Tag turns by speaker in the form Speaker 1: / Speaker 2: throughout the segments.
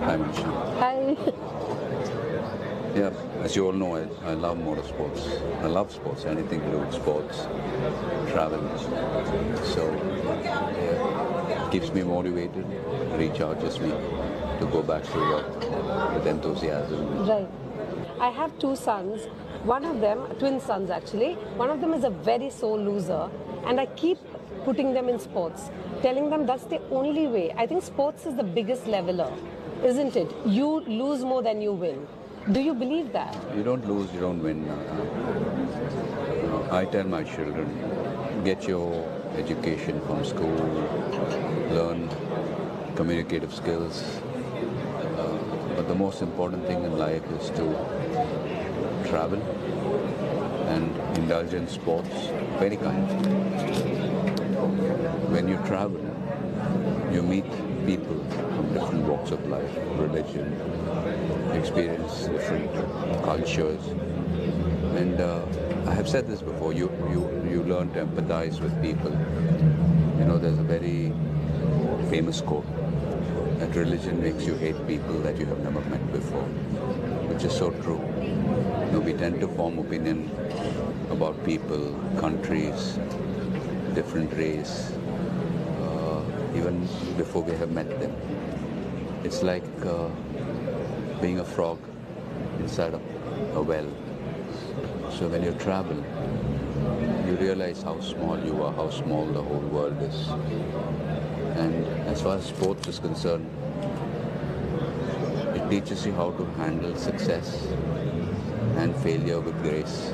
Speaker 1: Hi, Manisha.
Speaker 2: Hi.
Speaker 1: Yeah, as you all know, I love motorsports. I love sports, anything to do with sports, travel. So, yeah, it keeps me motivated, recharges me to go back to work with enthusiasm.
Speaker 2: Right. I have two sons. One of them, twin sons actually, one of them is a very sore loser, and I keep putting them in sports, telling them that's the only way. I think sports is the biggest leveler, isn't it? You lose more than you win. Do you believe that?
Speaker 1: You don't lose, you don't win. I tell my children, get your education from school, learn communicative skills. But the most important thing in life is to travel and indulge in sports, very kind. When you travel, you meet people from different walks of life, religion, experience different cultures. And I have said this before, you learn to empathize with people. You know, there's a very famous quote that religion makes you hate people that you have never met before, which is so true. You know, we tend to form opinion about people, countries, different race, even before we have met them. It's like being a frog inside a well. So when you travel, you realize how small you are, how small the whole world is. And as far as sports is concerned, it teaches you how to handle success and failure with grace.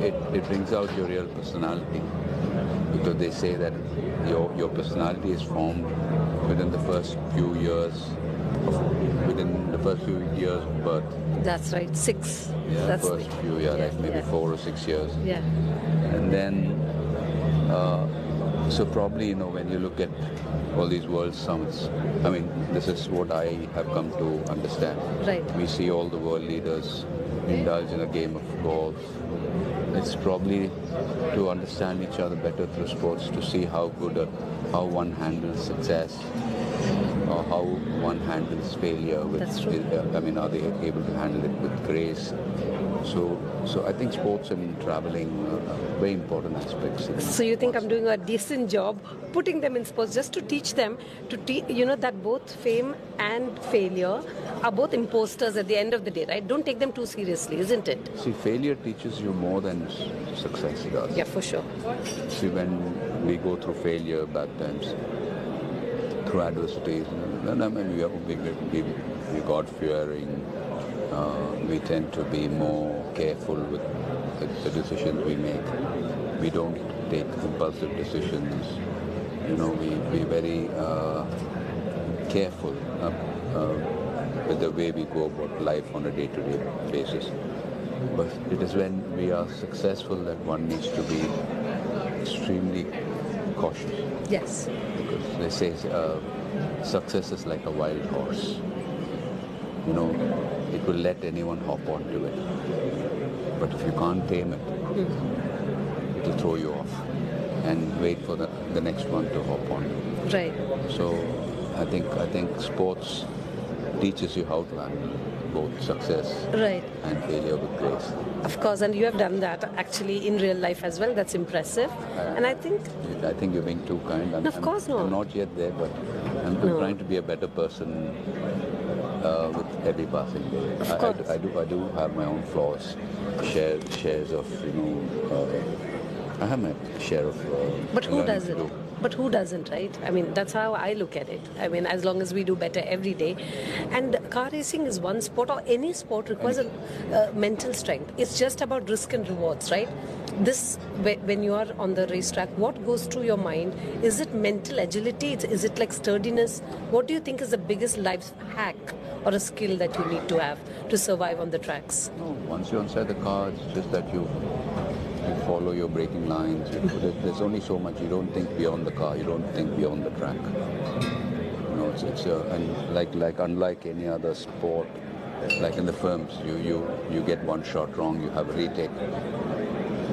Speaker 1: It brings out your real personality, because they say that your personality is formed within the first few years of birth.
Speaker 2: That's right, 6.
Speaker 1: Yeah,
Speaker 2: That's
Speaker 1: first few years, like maybe 4 or 6 years.
Speaker 2: Yeah.
Speaker 1: And then, so probably, you know, when you look at all these world summits, I mean, this is what I have come to understand.
Speaker 2: Right.
Speaker 1: We see all the world leaders indulge in a game of golf. It's probably to understand each other better through sports, to see how one handles success, or how one handles failure.
Speaker 2: That's true.
Speaker 1: I mean, are they able to handle it with grace? So I think sports and traveling are very important aspects.
Speaker 2: So you think I'm doing a decent job putting them in sports just to teach them that both fame and failure are both imposters at the end of the day, right? Don't take them too seriously, isn't it?
Speaker 1: See, failure teaches you more than success does.
Speaker 2: Yeah, for sure.
Speaker 1: See, when we go through failure bad times, through adversities, I mean, we're God-fearing. We tend to be more careful with the decisions we make. We don't take impulsive decisions. You know, we're very careful with the way we go about life on a day-to-day basis. But it is when we are successful that one needs to be extremely cautious.
Speaker 2: Yes.
Speaker 1: Because they say success is like a wild horse. You know, it will let anyone hop onto it. But if you can't tame it, it will throw you off and wait for the next one to hop on.
Speaker 2: Right.
Speaker 1: So I think sports teaches you how to handle both success
Speaker 2: Right.
Speaker 1: and failure with grace.
Speaker 2: Of course, and you have done that actually in real life as well. That's impressive. And I think
Speaker 1: you're being too kind.
Speaker 2: Of course not.
Speaker 1: I'm not yet there, but I'm trying to be a better person with every passing day.
Speaker 2: Of course.
Speaker 1: I do have my own flaws, shares of, I have my share of
Speaker 2: But who
Speaker 1: learning to
Speaker 2: doesn't?
Speaker 1: do.
Speaker 2: But who doesn't, right? I mean, that's how I look at it. I mean, as long as we do better every day. And car racing is one sport, or any sport requires a mental strength. It's just about risk and rewards, right? When you are on the racetrack, what goes through your mind? Is it mental agility? Is it like sturdiness? What do you think is the biggest life hack or a skill that you need to have to survive on the tracks?
Speaker 1: No, once you're inside the car, it's just that you follow your braking lines. There's only so much. You don't think beyond the car. You don't think beyond the track. You know, and like unlike any other sport, like in the films, you get one shot wrong, you have a retake.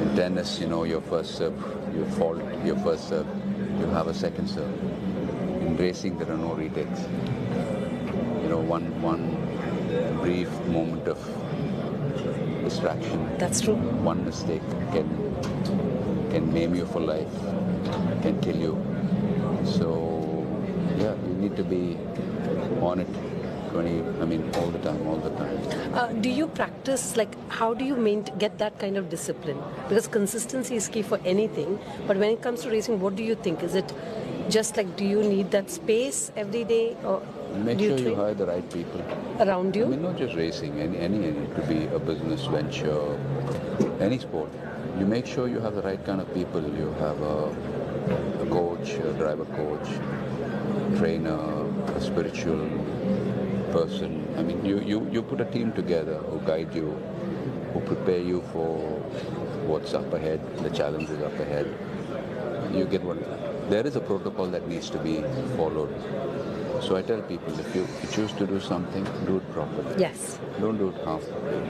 Speaker 1: In tennis, you know, your first serve, you fault your first serve, you have a second serve. In racing, there are no retakes. One brief moment of distraction,
Speaker 2: That's true.
Speaker 1: one mistake can maim you for life, can kill you. So, yeah, you need to be on it all the time.
Speaker 2: Do you practice, like, how do you get that kind of discipline? Because consistency is key for anything, but when it comes to racing, what do you think? Is it just like, do you need that space every day, or
Speaker 1: Make
Speaker 2: do you
Speaker 1: sure you
Speaker 2: train
Speaker 1: hire the right people.
Speaker 2: around you?
Speaker 1: Not just racing, any it could be a business venture, any sport. You make sure you have the right kind of people. You have a coach, a driver coach, trainer, a spiritual person. You put a team together who guide you, who prepare you for what's up ahead, the challenges up ahead. You get one. There is a protocol that needs to be followed. So I tell people, if you choose to do something, do it properly.
Speaker 2: Yes.
Speaker 1: Don't do it half-hearted.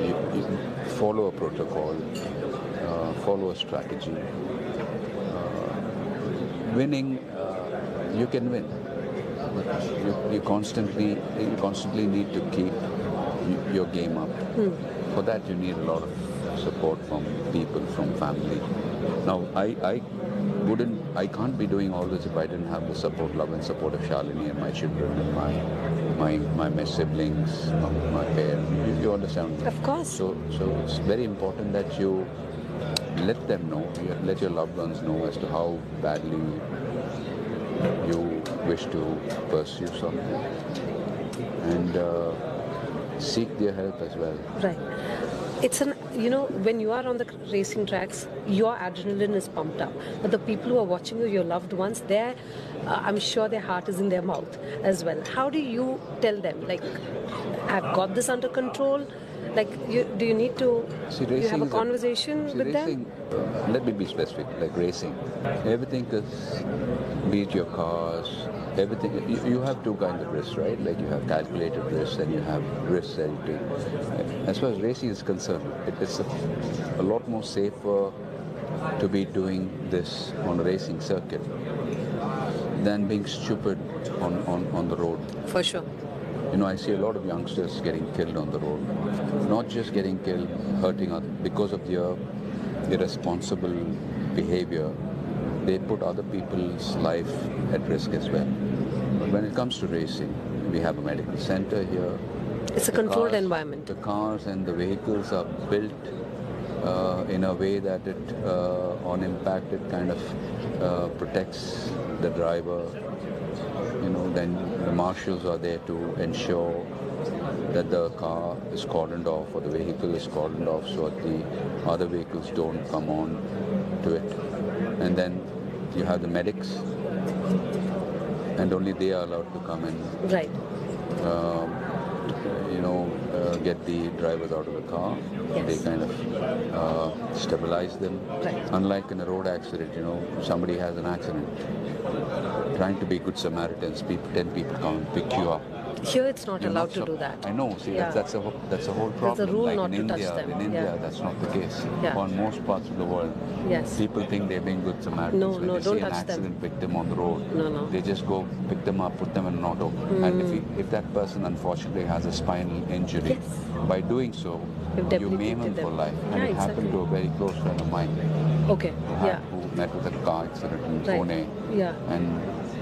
Speaker 1: You follow a protocol, follow a strategy. Winning, you can win. You constantly need to keep your game up. For that, you need a lot of support from people, from family. Now, I can't be doing all this if I didn't have the support, love and support of Shalini and my children and my siblings, my parents. You understand?
Speaker 2: Of course.
Speaker 1: So it's very important that you let them know, let your loved ones know as to how badly you wish to pursue something, and seek their help as well.
Speaker 2: Right. It's when you are on the racing tracks, your adrenaline is pumped up. But the people who are watching you, your loved ones, I'm sure their heart is in their mouth as well. How do you tell them, like, I've got this under control? Like, do you need to you have a conversation with them?
Speaker 1: Let me be specific, like racing. Everything is, be it your cars, everything. You have two kinds of risks, right? Like you have calculated risks and you have risks that you take. As far as racing is concerned, it is a lot more safer to be doing this on a racing circuit than being stupid on the road.
Speaker 2: For sure.
Speaker 1: I see a lot of youngsters getting killed on the road. Not just getting killed, hurting others. Because of their irresponsible behavior, they put other people's life at risk as well. But when it comes to racing, we have a medical center here.
Speaker 2: It's a controlled environment.
Speaker 1: The cars and the vehicles are built in a way that on impact, it kind of protects the driver. Then the marshals are there to ensure that the car is cordoned off or the vehicle is cordoned off so that the other vehicles don't come on to it. And then you have the medics, and only they are allowed to come in.
Speaker 2: Right.
Speaker 1: Get the drivers out of the car.
Speaker 2: Yes.
Speaker 1: They kind of stabilize them.
Speaker 2: Right.
Speaker 1: Unlike in a road accident, somebody has an accident. Trying to be good Samaritans, 10 people come and pick you up.
Speaker 2: Here it's not allowed to do that.
Speaker 1: I know. See,
Speaker 2: Yeah.
Speaker 1: that's a whole problem.
Speaker 2: There's a rule
Speaker 1: like
Speaker 2: not
Speaker 1: in
Speaker 2: to
Speaker 1: India,
Speaker 2: touch them.
Speaker 1: In India,
Speaker 2: Yeah.
Speaker 1: that's not the case.
Speaker 2: Yeah.
Speaker 1: On most parts of the world,
Speaker 2: Yes.
Speaker 1: people think they're being good Samaritans.
Speaker 2: No,
Speaker 1: when
Speaker 2: no,
Speaker 1: they
Speaker 2: don't
Speaker 1: see an
Speaker 2: touch them.
Speaker 1: accident victim on the road,
Speaker 2: No.
Speaker 1: they just go pick them up, put them in an auto, and if that person unfortunately has a spinal injury,
Speaker 2: Yes.
Speaker 1: by doing so,
Speaker 2: You've
Speaker 1: you maim
Speaker 2: debilitated
Speaker 1: him for
Speaker 2: them.
Speaker 1: life. And
Speaker 2: Yeah,
Speaker 1: it happened
Speaker 2: exactly.
Speaker 1: to a very close friend of mine
Speaker 2: Okay.
Speaker 1: who met with a car accident in
Speaker 2: Right.
Speaker 1: Pune,
Speaker 2: Yeah.
Speaker 1: and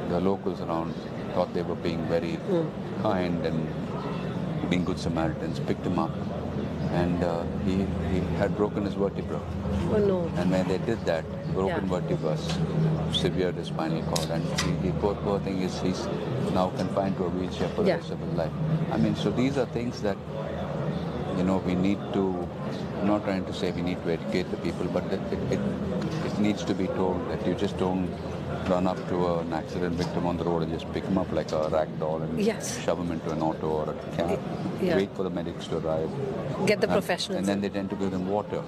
Speaker 1: the locals around thought they were being very kind and being good Samaritans, picked him up, and he had broken his vertebra.
Speaker 2: Oh no.
Speaker 1: And when they did that, broken
Speaker 2: Yeah.
Speaker 1: vertebra severed his spinal cord, and the poor thing he's now confined to a wheelchair for the
Speaker 2: Yeah.
Speaker 1: rest of his life. So these are things that we need to. I'm not trying to say we need to educate the people, but it needs to be told that you just don't run up to an accident victim on the road and just pick him up like a rag doll and
Speaker 2: Yes.
Speaker 1: shove him into an auto or a cab.
Speaker 2: Yeah.
Speaker 1: Wait for the medics to arrive.
Speaker 2: Get the
Speaker 1: And
Speaker 2: professionals.
Speaker 1: then they tend to give them water.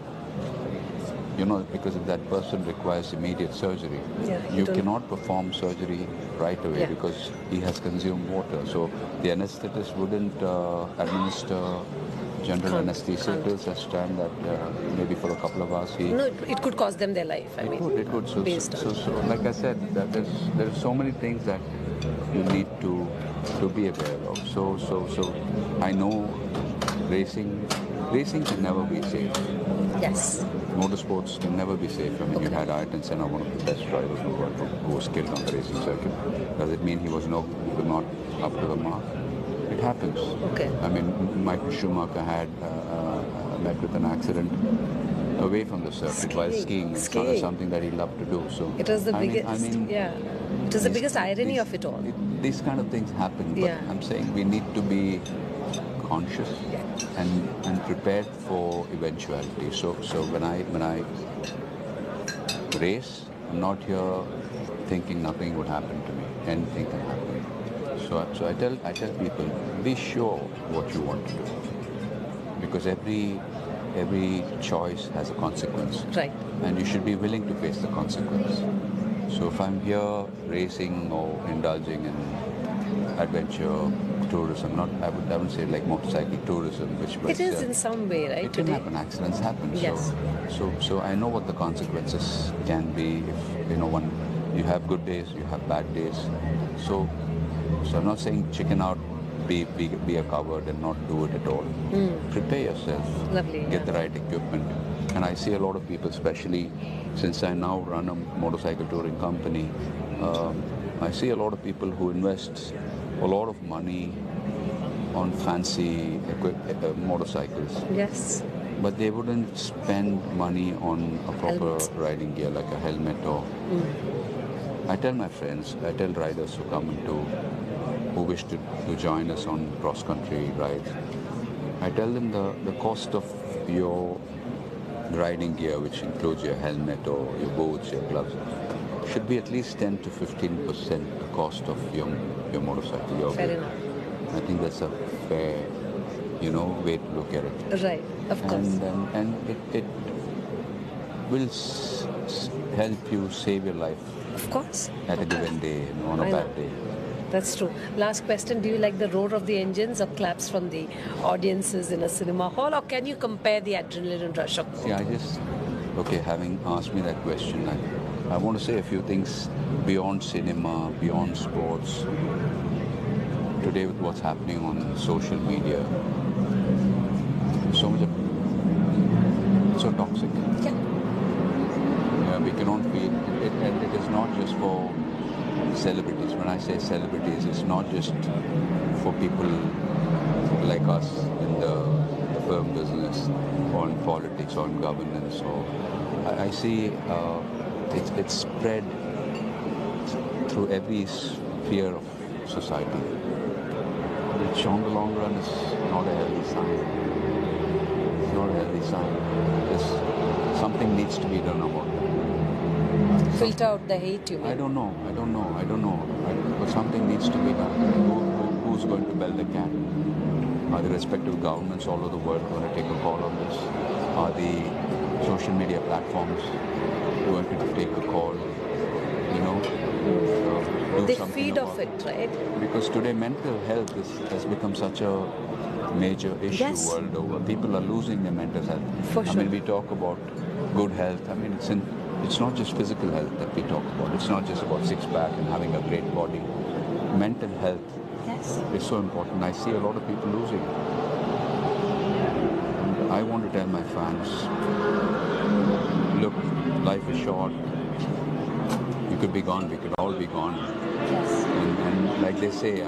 Speaker 1: Because if that person requires immediate surgery,
Speaker 2: Yeah,
Speaker 1: you
Speaker 2: don't-
Speaker 1: cannot perform surgery right away
Speaker 2: Yeah.
Speaker 1: because he has consumed water. So the anesthetist wouldn't administer general
Speaker 2: Can't-
Speaker 1: anesthesia
Speaker 2: can't.
Speaker 1: till such time that maybe for a couple of hours he.
Speaker 2: No, it could cost them their life. I mean,
Speaker 1: It could.
Speaker 2: based on.
Speaker 1: So, like I said, that there's so many things that you need to be aware of. So, I know racing can never be safe.
Speaker 2: Yes.
Speaker 1: Motorsports can never be safe. I mean, you
Speaker 2: Okay.
Speaker 1: had Ayrton Senna, one of the best drivers in the world, who was killed on the racing circuit. Does it mean he was not up to the mark? It happens.
Speaker 2: Okay.
Speaker 1: I mean, Michael Schumacher had met with an accident away from the circuit while skiing. It's not
Speaker 2: Skiing.
Speaker 1: something that he loved to do. So
Speaker 2: It was the
Speaker 1: I mean-
Speaker 2: biggest.
Speaker 1: I mean,
Speaker 2: yeah. It was the
Speaker 1: these-
Speaker 2: biggest irony
Speaker 1: these-
Speaker 2: of it all.
Speaker 1: These kind of things happen, but
Speaker 2: Yeah.
Speaker 1: I'm saying we need to be conscious and prepared for eventuality. So when I race, I'm not here thinking nothing would happen to me. Anything can happen. So I tell people, be sure what you want to do, because every choice has a consequence.
Speaker 2: Right.
Speaker 1: And you should be willing to face the consequence. So if I'm here racing or indulging in adventure tourism, I wouldn't say like motorcycle tourism, which was
Speaker 2: It is in some way, right?
Speaker 1: it can
Speaker 2: today.
Speaker 1: happen. Accidents happen.
Speaker 2: Yes.
Speaker 1: So I know what the consequences can be if when you have good days, you have bad days. So I'm not saying chicken out, be a coward and not do it at all. Prepare yourself.
Speaker 2: Lovely,
Speaker 1: Get
Speaker 2: yeah.
Speaker 1: the right equipment. And I see a lot of people, especially since I now run a motorcycle touring company, I see a lot of people who invest a lot of money on fancy motorcycles,
Speaker 2: Yes.
Speaker 1: but they wouldn't spend money on a proper
Speaker 2: Helmet.
Speaker 1: riding gear like a helmet or. I tell my friends, I tell riders who wish to join us on cross-country rides, I tell them the cost of your riding gear, which includes your helmet or your boots, your gloves, should be at least 10 to 15% the cost of your motorcycle, your
Speaker 2: Fair
Speaker 1: gear.
Speaker 2: enough.
Speaker 1: I think that's a fair, way to look at it.
Speaker 2: Right. Of course.
Speaker 1: And it will help you save your life
Speaker 2: Of course.
Speaker 1: at a given day, on a
Speaker 2: I
Speaker 1: bad
Speaker 2: know.
Speaker 1: day.
Speaker 2: That's true. Last question. Do you like the roar of the engines or claps from the audiences in a cinema hall, or can you compare the adrenaline rush of both?
Speaker 1: See, having asked me that question, I want to say a few things beyond cinema, beyond sports. Today with what's happening on social media, so much of so toxic.
Speaker 2: Yeah.
Speaker 1: We cannot feel it, and it is not just for celebrities. When I say celebrities, it's not just for people like us in the film business or in politics or in governance. Or I see it's spread through every sphere of society, which on the long run is not a healthy sign. It's not a healthy sign. Something needs to be done about it.
Speaker 2: Filter out the hate, you mean?
Speaker 1: I don't know. But something needs to be done. Who's going to bell the cat? Are the respective governments all over the world going to take a call on this? Are the social media platforms going to take a call? Do
Speaker 2: They
Speaker 1: something
Speaker 2: feed off
Speaker 1: about
Speaker 2: it, right?
Speaker 1: Because today mental health has become such a major issue
Speaker 2: Yes.
Speaker 1: world over. People are losing their mental health.
Speaker 2: For
Speaker 1: I mean,
Speaker 2: sure.
Speaker 1: we talk about good health. I mean, it's not just physical health that we talk about. It's not just about six-pack and having a great body. Mental health
Speaker 2: Yes.
Speaker 1: is so important. I see a lot of people losing. And I want to tell my fans, look, life is short. You could be gone. We could all be gone.
Speaker 2: Yes.
Speaker 1: And like they say,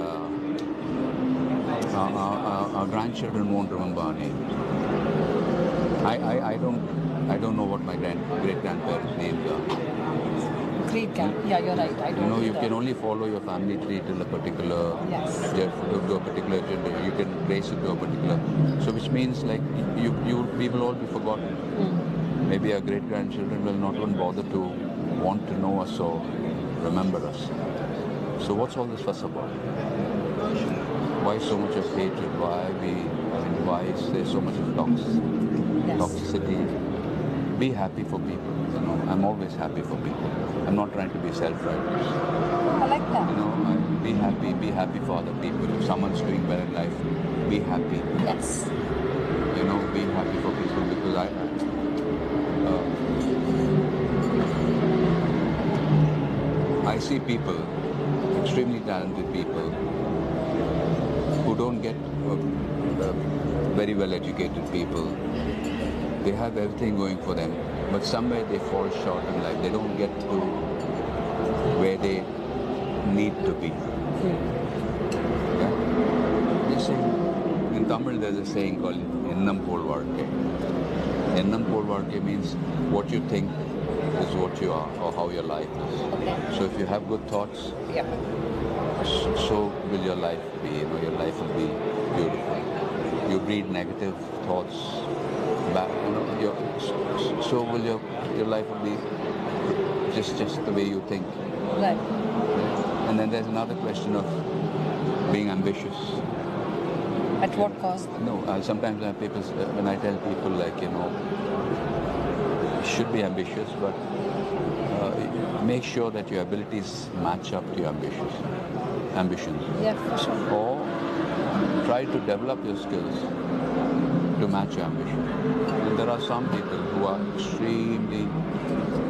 Speaker 1: our grandchildren won't remember our name. I don't know what my great grandparents' names are.
Speaker 2: Great guy. Yeah, you're right. I don't
Speaker 1: You
Speaker 2: either.
Speaker 1: can only follow your family tree till a particular
Speaker 2: Yes.
Speaker 1: to a particular gender. You can trace it to a particular. So which means like we will all be forgotten. Maybe our great grandchildren will not even bother to want to know us or remember us. So what's all this fuss about? Why so much of hatred? Why is there so much of
Speaker 2: Yes.
Speaker 1: toxicity? Be happy for people. I'm always happy for people. I'm not trying to be self-righteous.
Speaker 2: I like that.
Speaker 1: Be happy for other people. If someone's doing well in life, be happy.
Speaker 2: Yes.
Speaker 1: be happy for people, because I see people, extremely talented people, who don't get very well educated people. They have everything going for them, but somewhere they fall short in life. They don't get to where they need to be. Yeah? Just saying, in Tamil there's a saying called Ennam Pol Vazhkai. Ennam Pol Vazhkai means what you think is what you are, or how your life is.
Speaker 2: Okay.
Speaker 1: So if you have good thoughts,
Speaker 2: Yeah.
Speaker 1: so will your life be. Your life will be beautiful. You breed negative thoughts back, so will your life will be just the way you think.
Speaker 2: Right.
Speaker 1: And then there's another question of being ambitious.
Speaker 2: At what cost?
Speaker 1: No, sometimes people, when I tell people, like, you should be ambitious, but make sure that your abilities match up to your ambitions.
Speaker 2: Yeah, for sure.
Speaker 1: Or try to develop your skills to match your ambition. And there are some people who are extremely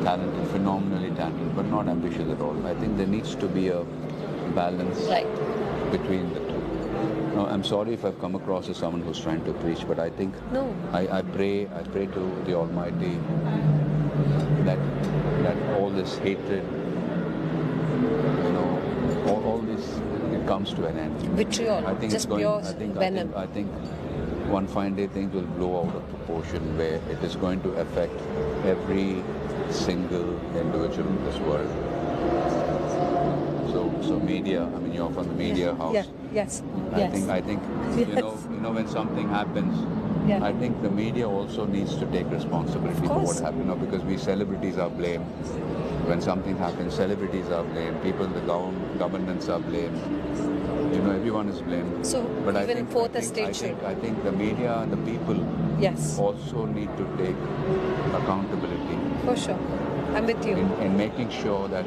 Speaker 1: talented, phenomenally talented, but not ambitious at all. I think there needs to be a balance between the two. No, I'm sorry if I've come across as someone who's trying to preach, but I think
Speaker 2: No.
Speaker 1: I pray to the Almighty that all this hatred, all this, it comes to an end.
Speaker 2: Vitriol,
Speaker 1: I think
Speaker 2: just
Speaker 1: it's going.
Speaker 2: pure venom.
Speaker 1: I think one fine day things will blow out of proportion, where it is going to affect every single individual in this world. So media. I mean, you're from the media house.
Speaker 2: Yeah. Yes.
Speaker 1: I think
Speaker 2: Yes.
Speaker 1: when something happens,
Speaker 2: Yeah.
Speaker 1: I think the media also needs to take responsibility for what happened. Because we celebrities are blamed. When something happens, celebrities are blamed. People in the governments are blamed. Everyone is blamed.
Speaker 2: So
Speaker 1: but
Speaker 2: even fourth estate should.
Speaker 1: I think the media and the people
Speaker 2: Yes.
Speaker 1: also need to take accountability
Speaker 2: For sure. I'm with you.
Speaker 1: in making sure that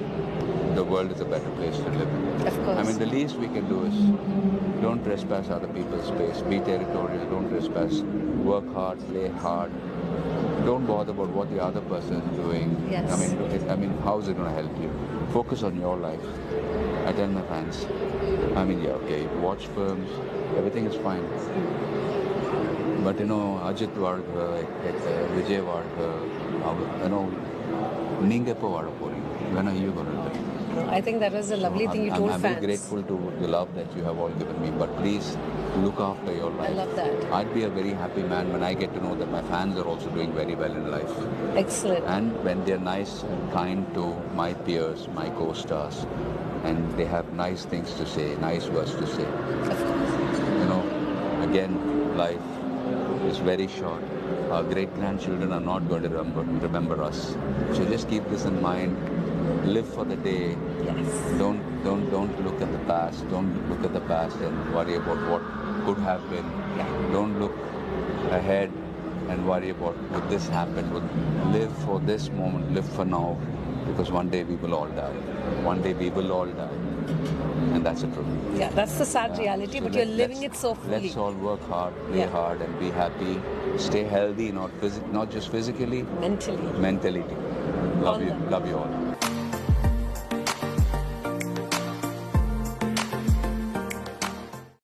Speaker 1: the world is a better place to live in.
Speaker 2: Of course.
Speaker 1: I mean, the least we can do is don't trespass other people's space, be territorial, don't trespass, work hard, play hard. Don't bother about what the other person is doing.
Speaker 2: Yes.
Speaker 1: I mean, how is it going to help you? Focus on your life. I tell my fans, watch films, everything is fine. But Ajit Varga, Vijay Varga, Ninga po vada pori. When are you going to live?
Speaker 2: I think that was a lovely thing you told
Speaker 1: I'm
Speaker 2: fans.
Speaker 1: very grateful to the love that you have all given me. But please look after your life.
Speaker 2: I love that.
Speaker 1: I'd be a very happy man when I get to know that my fans are also doing very well in life.
Speaker 2: Excellent.
Speaker 1: And when they're nice and kind to my peers, my co-stars, and they have nice things to say, nice words to say. Again, life is very short. Our great-grandchildren are not going to remember us. So just keep this in mind. Live for the day.
Speaker 2: Yes.
Speaker 1: Don't look at the past. Don't look at the past and worry about what could have been. Don't look ahead and worry about would this happen. Live for this moment. Live for now, because one day we will all die. One day we will all die, and that's the truth.
Speaker 2: Yeah, that's the sad reality,
Speaker 1: So
Speaker 2: but you're living it so fully.
Speaker 1: Let's all work hard, play hard, and be happy. Stay healthy, not just physically,
Speaker 2: Mentally.
Speaker 1: mentally. Love you all.